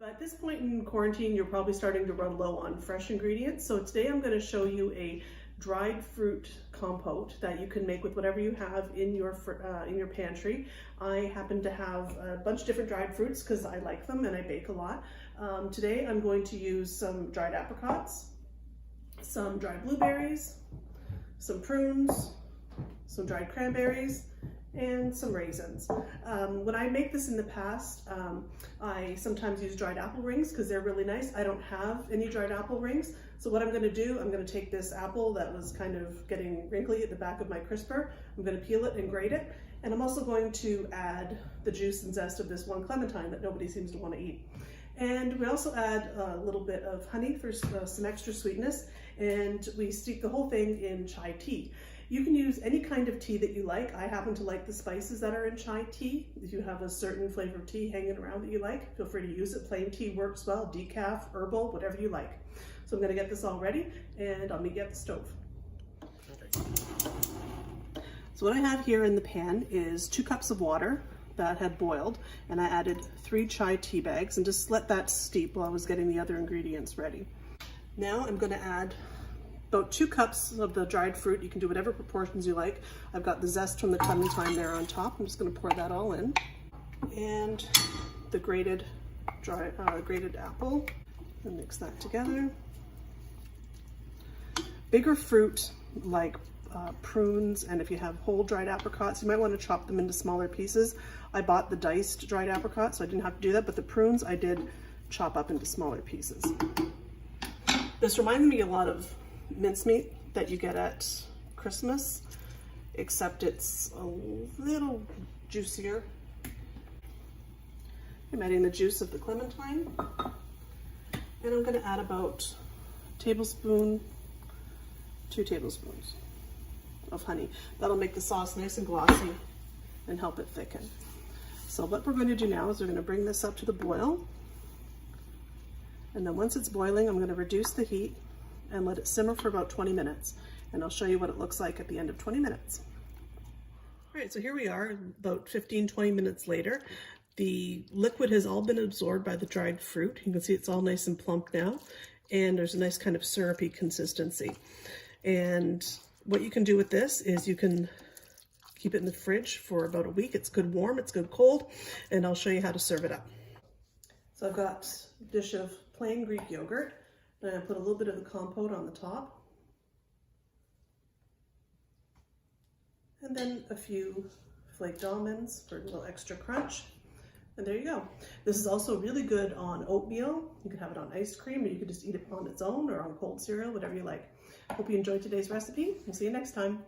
At this point in quarantine, you're probably starting to run low on fresh ingredients. So today I'm going to show you a dried fruit compote that you can make with whatever you have in your pantry. I happen to have a bunch of different dried fruits because I like them and I bake a lot. Today I'm going to use some dried apricots, some dried blueberries, some prunes, some dried cranberries, and some raisins. When I make this in the past, I sometimes use dried apple rings because they're really nice. I don't have any dried apple rings, so what I'm going to do, I'm going to take this apple that was kind of getting wrinkly at the back of my crisper, I'm going to peel it and grate it, and I'm also going to add the juice and zest of this one clementine that nobody seems to want to eat. And we also add a little bit of honey for some extra sweetness, and we steep the whole thing in chai tea. You can use any kind of tea that you like. I happen to like the spices that are in chai tea. If you have a certain flavor of tea hanging around that you like, feel free to use it. Plain tea works well, decaf, herbal, whatever you like. So I'm gonna get this all ready and I'll meet you at the stove. So what I have here in the pan is 2 cups of water that had boiled, and I added 3 chai tea bags and just let that steep while I was getting the other ingredients ready. Now I'm gonna add about 2 cups of the dried fruit. You can do whatever proportions you like. I've got the zest from the clementine there on top. I'm just going to pour that all in. And the grated apple, and mix that together. Bigger fruit like prunes, and if you have whole dried apricots, you might want to chop them into smaller pieces. I bought the diced dried apricots, so I didn't have to do that, but the prunes I did chop up into smaller pieces. This reminded me a lot of mincemeat that you get at Christmas, except it's a little juicier. I'm adding the juice of the clementine, and I'm going to add about a tablespoon, 2 tablespoons of honey. That'll make the sauce nice and glossy and help it thicken. So what we're going to do now is we're going to bring this up to the boil, and then once it's boiling, I'm going to reduce the heat and let it simmer for about 20 minutes. And I'll show you what it looks like at the end of 20 minutes. All right, so here we are about 15-20 minutes later. The liquid has all been absorbed by the dried fruit. You can see it's all nice and plump now, and there's a nice kind of syrupy consistency. And what you can do with this is you can keep it in the fridge for about a week. It's good warm, it's good cold, and I'll show you how to serve it up. So I've got a dish of plain Greek yogurt. And I put a little bit of the compote on the top. And then a few flaked almonds for a little extra crunch. And there you go. This is also really good on oatmeal. You can have it on ice cream, or you can just eat it on its own or on cold cereal, whatever you like. Hope you enjoyed today's recipe. We'll see you next time.